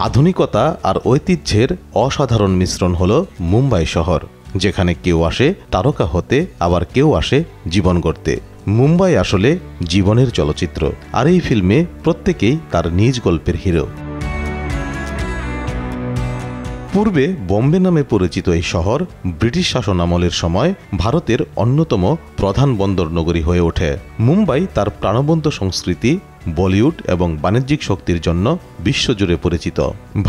আধুনিকতা আর ঐতিহ্যের অসাধারণ মিশ্রণ হলো মুম্বাই শহর, যেখানে কেউ আসে তারকা হতে, আবার কেউ আসে জীবন গড়তে। মুম্বাই আসলে জীবনের চলচ্চিত্র, আর এই ফিল্মে প্রত্যেকেই তার নিজ গল্পের হিরো। পূর্বে বোম্বে নামে পরিচিত এই শহর ব্রিটিশ শাসন আমলের সময় ভারতের অন্যতম প্রধান বন্দর নগরী হয়ে ওঠে। মুম্বাই তার প্রাণবন্ত সংস্কৃতি, বলিউড এবং বাণিজ্যিক শক্তির জন্য বিশ্বজুড়ে পরিচিত।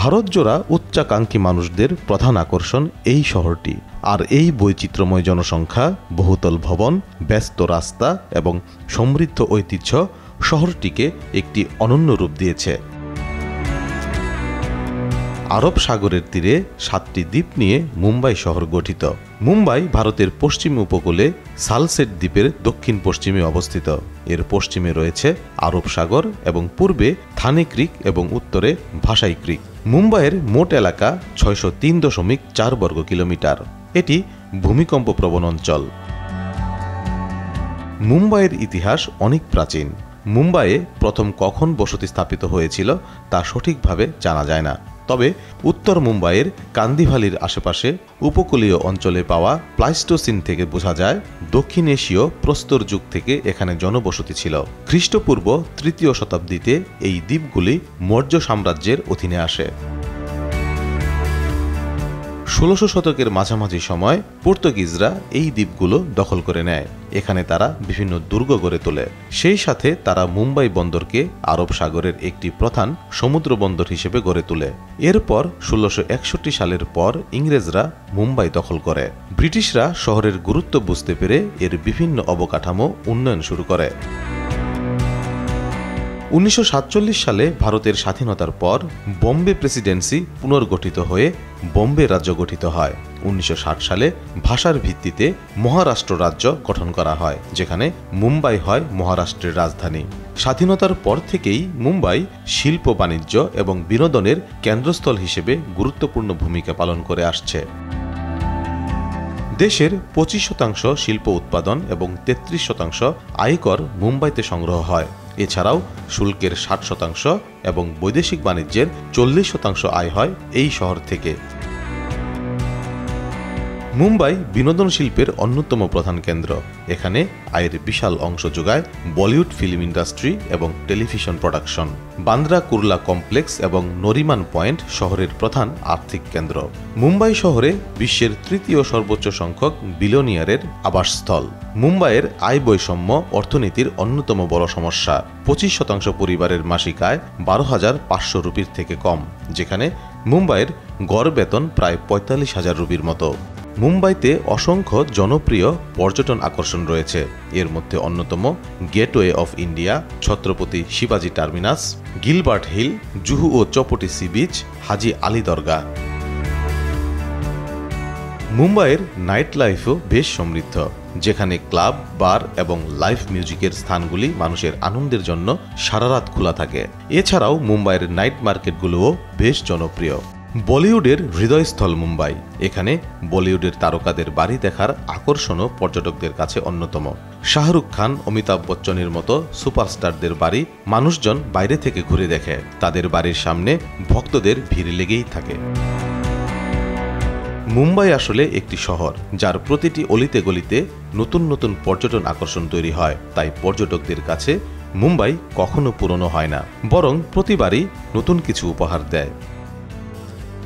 ভারতজোড়া উচ্চাকাঙ্ক্ষী মানুষদের প্রধান আকর্ষণ এই শহরটি। আর এই বৈচিত্র্যময় জনসংখ্যা, বহুতল ভবন, ব্যস্ত রাস্তা এবং সমৃদ্ধ ঐতিহ্য শহরটিকে একটি অনন্য রূপ দিয়েছে। আরব সাগরের তীরে 7টি দ্বীপ নিয়ে মুম্বাই শহর গঠিত। মুম্বাই ভারতের পশ্চিম উপকূলে সালসেট দ্বীপের দক্ষিণ পশ্চিমে অবস্থিত। এর পশ্চিমে রয়েছে আরব সাগর এবং পূর্বে থানে ক্রিক এবং উত্তরে ভাসাই ক্রিক। মুম্বাইয়ের মোট এলাকা 603.4 বর্গ কিলোমিটার। এটি ভূমিকম্প প্রবণ অঞ্চল। মুম্বাইয়ের ইতিহাস অনেক প্রাচীন। মুম্বাইয়ে প্রথম কখন বসতি স্থাপিত হয়েছিল তা সঠিকভাবে জানা যায় না। তবে উত্তর মুম্বাইয়ের কান্দিভালির আশেপাশে উপকূলীয় অঞ্চলে পাওয়া প্লাইস্টোসিন থেকে বোঝা যায় দক্ষিণ এশীয় প্রস্তর যুগ থেকে এখানে জনবসতি ছিল। খ্রিস্টপূর্ব 3য় শতাব্দীতে এই দ্বীপগুলি মৌর্য সাম্রাজ্যের অধীনে আসে। 1600 শতকের মাঝামাঝি সময় পর্তুগিজরা এই দ্বীপগুলো দখল করে নেয়। এখানে তারা বিভিন্ন দুর্গ গড়ে তোলে। সেই সাথে তারা মুম্বাই বন্দরকে আরব সাগরের একটি প্রধান সমুদ্র বন্দর হিসেবে গড়ে তোলে। এরপর 1661 সালের পর ইংরেজরা মুম্বাই দখল করে। ব্রিটিশরা শহরের গুরুত্ব বুঝতে পেরে এর বিভিন্ন অবকাঠামো উন্নয়ন শুরু করে। 1947 সালে ভারতের স্বাধীনতার পর বোম্বে প্রেসিডেন্সি পুনর্গঠিত হয়ে বোম্বে রাজ্য গঠিত হয়। 1960 সালে ভাষার ভিত্তিতে মহারাষ্ট্র রাজ্য গঠন করা হয়, যেখানে মুম্বাই হয় মহারাষ্ট্রের রাজধানী। স্বাধীনতার পর থেকেই মুম্বাই শিল্প, বাণিজ্য এবং বিনোদনের কেন্দ্রস্থল হিসেবে গুরুত্বপূর্ণ ভূমিকা পালন করে আসছে। দেশের 25% শিল্প উৎপাদন এবং 33% আয়কর মুম্বাইতে সংগ্রহ হয়। এছাড়াও শুল্কের 60% এবং বৈদেশিক বাণিজ্যের 40% আয় হয় এই শহর থেকে। মুম্বাই বিনোদন শিল্পের অন্যতম প্রধান কেন্দ্র। এখানে আয়ের বিশাল অংশ যোগায় বলিউড ফিল্ম ইন্ডাস্ট্রি এবং television production. Bandra Kurla complex এবং নরিমান পয়েন্ট শহরের প্রধান আর্থিক কেন্দ্র। মুম্বাই শহরে বিশ্বের 3য় সর্বোচ্চ সংখ্যক বিলিয়নিয়ারের আবাসস্থল। মুম্বাইয়ের আয় বৈষম্য অর্থনীতির অন্যতম বড় সমস্যা। 25% পরিবারের মাসিক আয় 12,500 রুপির থেকে কম, যেখানে মুম্বাইয়ের গড় বেতন প্রায় 45,000 রুপির মতো। মুম্বাইতে অসংখ্য জনপ্রিয় পর্যটন আকর্ষণ রয়েছে। এর মধ্যে অন্যতম গেটওয়ে অফ ইন্ডিয়া, ছত্রপতি শিবাজি টার্মিনাস, গিলবার্ট হিল, জুহু ও চৌপাটি সি বিচ, হাজি আলী দরগা। মুম্বাইয়ের নাইট লাইফও বেশ সমৃদ্ধ, যেখানে ক্লাব, বার এবং লাইভ মিউজিকের স্থানগুলি মানুষের আনন্দের জন্য সারারাত খোলা থাকে। এছাড়াও মুম্বাইয়ের নাইট মার্কেটগুলোও বেশ জনপ্রিয়। বলিউডের হৃদয়স্থল মুম্বাই। এখানে বলিউডের তারকাদের বাড়ি দেখার আকর্ষণও পর্যটকদের কাছে অন্যতম। শাহরুখ খান, অমিতাভ বচ্চনের মতো সুপারস্টারদের বাড়ি মানুষজন বাইরে থেকে ঘুরে দেখে। তাদের বাড়ির সামনে ভক্তদের ভিড় লেগেই থাকে। মুম্বাই আসলে একটি শহর, যার প্রতিটি অলিতে গলিতে নতুন নতুন পর্যটন আকর্ষণ তৈরি হয়। তাই পর্যটকদের কাছে মুম্বাই কখনো পুরনো হয় না, বরং প্রতিবারই নতুন কিছু উপহার দেয়।